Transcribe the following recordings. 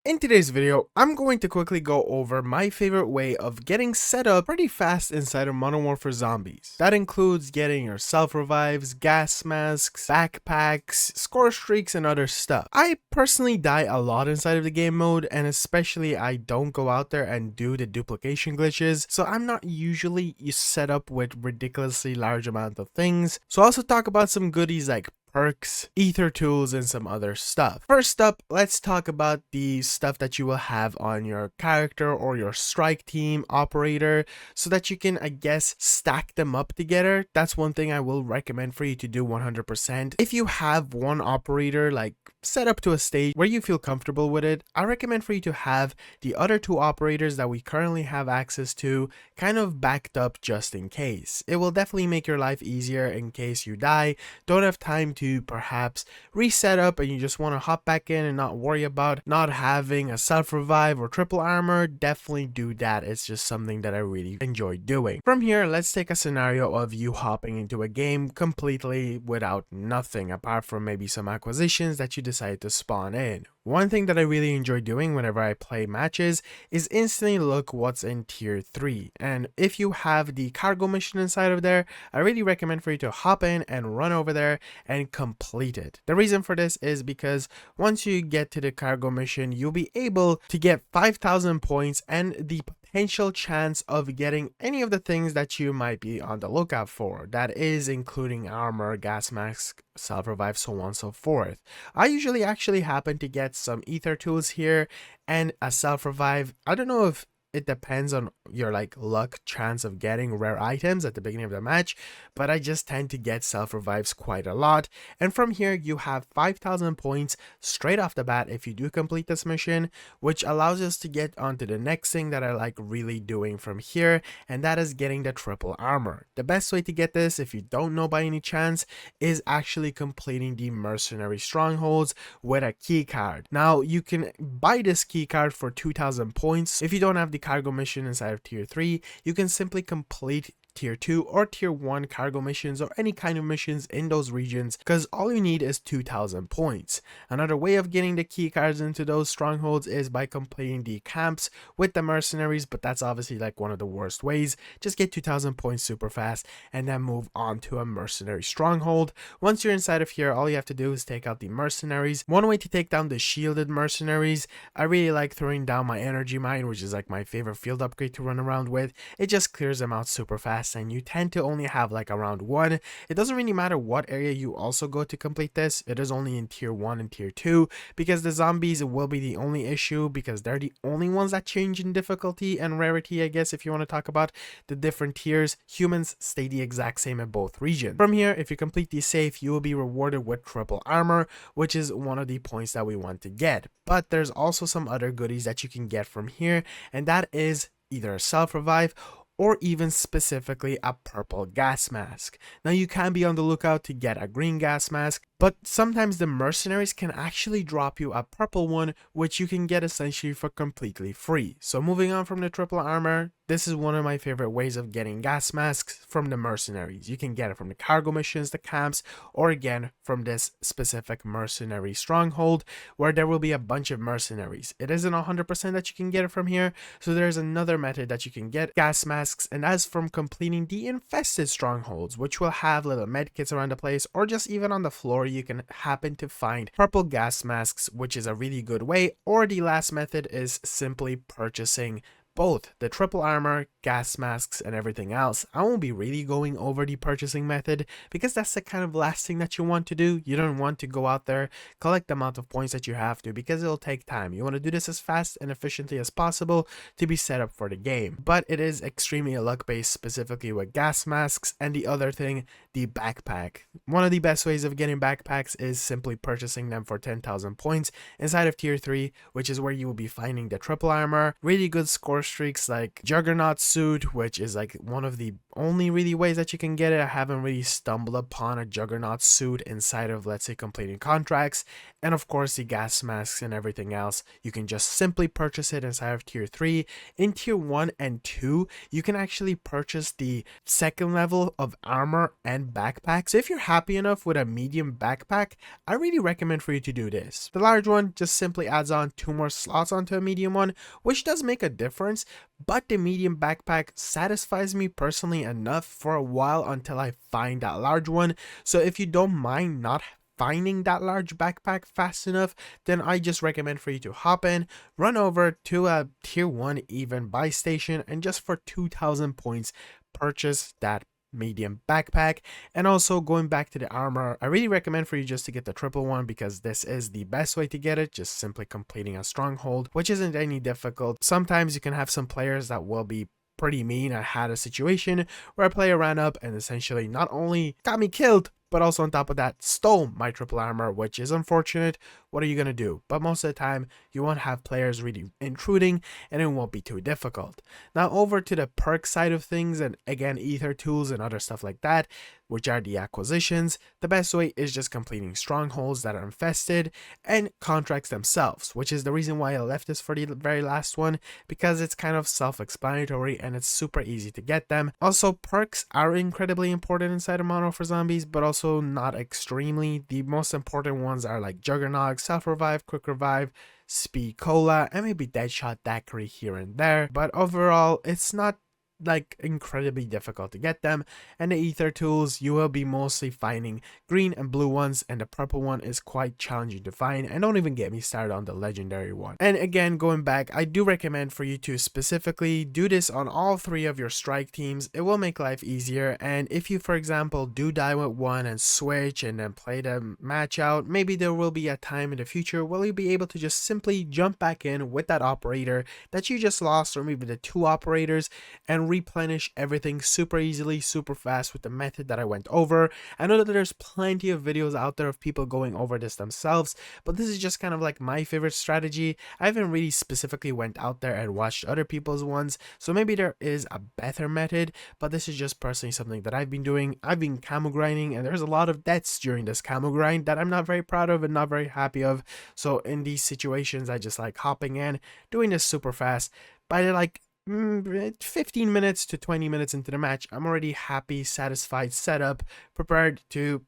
In today's video, I'm going to quickly go over my favorite way of getting set up pretty fast inside of Modern Warfare Zombies. That includes getting your self-revives, gas masks, backpacks, score streaks, and other stuff. I personally die a lot inside of the game mode, and especially I don't go out there and do the duplication glitches, so I'm not usually set up with ridiculously large amount of things. So I'll also talk about some goodies like perks, ether tools, and some other stuff. First up, let's talk about the stuff that you will have on your character or your strike team operator so that you can, I guess, stack them up together. That's one thing I will recommend for you to do 100%. If you have one operator like set up to a stage where you feel comfortable with it, I recommend for you to have the other two operators that we currently have access to kind of backed up just in case. It will definitely make your life easier in case you die, don't have time to perhaps reset up, and you just want to hop back in and not worry about not having a self-revive or triple armor. Definitely do that. It's just something that I really enjoy doing. From here, let's take a scenario of you hopping into a game completely without nothing apart from maybe some acquisitions that you decide to spawn in. One thing that I really enjoy doing whenever I play matches is instantly look what's in tier 3, and if you have the cargo mission inside of there, I really recommend for you to hop in and run over there and complete it. The reason for this is because once you get to the cargo mission, you'll be able to get 5,000 points and the potential chance of getting any of the things that you might be on the lookout for. That is including armor, gas mask, self-revive, so on and so forth. I usually actually happen to get some ether tools here and a self-revive. I don't know if it depends on your luck chance of getting rare items at the beginning of the match, but I just tend to get self-revives quite a lot. And from here you have 5,000 points straight off the bat if you do complete this mission, which allows us to get onto the next thing that I like really doing from here, and that is getting the triple armor. The best way to get this, if you don't know by any chance, is actually completing the mercenary strongholds with a key card. Now you can buy this key card for 2,000 points. If you don't have the cargo mission inside of tier 3, you can simply complete tier 2 or tier 1 cargo missions or any kind of missions in those regions, because all you need is 2,000 points. Another way of getting the key cards into those strongholds is by completing the camps with the mercenaries, but that's obviously like one of the worst ways. Just get 2,000 points super fast and then move on to a mercenary stronghold. Once you're inside of here, all you have to do is take out the mercenaries. One way to take down the shielded mercenaries, I really like throwing down my energy mine, which is like my favorite field upgrade to run around with. It just clears them out super fast, and you tend to only have like around one. It doesn't really matter what area you also go to complete this. It is only in tier 1 and tier 2 because the zombies will be the only issue, because they're the only ones that change in difficulty and rarity, I guess, if you want to talk about the different tiers. Humans stay the exact same in both regions. From here, if you complete these safe, you will be rewarded with triple armor, which is one of the points that we want to get. But there's also some other goodies that you can get from here, and that is either a self-revive or even specifically a purple gas mask. Now you can be on the lookout to get a green gas mask, but sometimes the mercenaries can actually drop you a purple one, which you can get essentially for completely free. So moving on from the triple armor, this is one of my favorite ways of getting gas masks from the mercenaries. You can get it from the cargo missions, the camps, or again from this specific mercenary stronghold where there will be a bunch of mercenaries. It isn't 100% that you can get it from here, so there's another method that you can get gas masks, and that's from completing the infested strongholds, which will have little medkits around the place, or just even on the floor you can happen to find purple gas masks, which is a really good way. Or the last method is simply purchasing both the triple armor, gas masks, and everything else. I won't be really going over the purchasing method because that's the kind of last thing that you want to do. You don't want to go out there, collect the amount of points that you have to, because it'll take time. You want to do this as fast and efficiently as possible to be set up for the game. But it is extremely luck based, specifically with gas masks. And the other thing, the backpack. One of the best ways of getting backpacks is simply purchasing them for 10,000 points inside of tier 3, which is where you will be finding the triple armor, really good score power streaks like Juggernaut suit, which is like one of the only really ways that you can get it. I haven't really stumbled upon a Juggernaut suit inside of, let's say, completing contracts. And of course the gas masks and everything else, you can just simply purchase it inside of tier 3. In tier 1 and 2, you can actually purchase the second level of armor and backpack. So if you're happy enough with a medium backpack, I really recommend for you to do this. The large one just simply adds on 2 more slots onto a medium one, which does make a difference, but the medium backpack satisfies me personally enough for a while until I find that large one. So if you don't mind not finding that large backpack fast enough, then I just recommend for you to hop in, run over to a tier 1 even buy station, and just for 2,000 points purchase that medium backpack. And also going back to the armor, I really recommend for you just to get the triple one, because this is the best way to get it, just simply completing a stronghold, which isn't any difficult. Sometimes you can have some players that will be pretty mean. I had a situation where a player ran up and essentially not only got me killed, but also on top of that stole my triple armor, which is unfortunate. What are you gonna do? But most of the time you won't have players really intruding and it won't be too difficult. Now over to the perk side of things, and again ether tools and other stuff like that, which are the acquisitions. The best way is just completing strongholds that are infested and contracts themselves, which is the reason why I left this for the very last one, because it's kind of self-explanatory and it's super easy to get them. Also, perks are incredibly important inside of Modern Warfare Zombies, but also not extremely. The most important ones are like Juggernaut, Self-Revive, Quick Revive, Speed Cola, and maybe Deadshot Daiquiri here and there. But overall, it's not like incredibly difficult to get them. And the ether tools, you will be mostly finding green and blue ones, and the purple one is quite challenging to find, and don't even get me started on the legendary one. And again, going back, I do recommend for you to specifically do this on all 3 of your strike teams. It will make life easier. And if you, for example, do die with one and switch and then play the match out, maybe there will be a time in the future where you'll be able to just simply jump back in with that operator that you just lost, or maybe the 2 operators, and replenish everything super easily, super fast with the method that I went over. I know that there's plenty of videos out there of people going over this themselves, but this is just kind of like my favorite strategy. I haven't really specifically went out there and watched other people's ones, so maybe there is a better method, but this is just personally something that I've been doing. I've been camo grinding, and there's a lot of deaths during this camo grind that I'm not very proud of and not very happy of. So in these situations, I just like hopping in, doing this super fast. By like 15 minutes to 20 minutes into the match, I'm already happy, satisfied, set up, prepared to,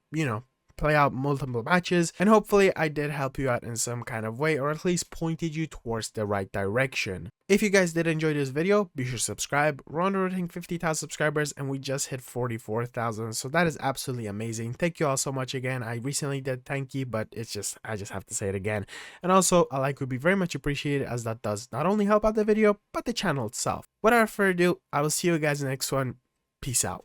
play out multiple matches. And hopefully I did help you out in some kind of way, or at least pointed you towards the right direction. If you guys did enjoy this video, be sure to subscribe. We're on the road hitting 50,000 subscribers, and we just hit 44,000, so that is absolutely amazing. Thank you all so much again. I recently did thank you, but I just have to say it again. And also, a like would be very much appreciated, as that does not only help out the video, but the channel itself. Without further ado, I will see you guys in the next one. Peace out.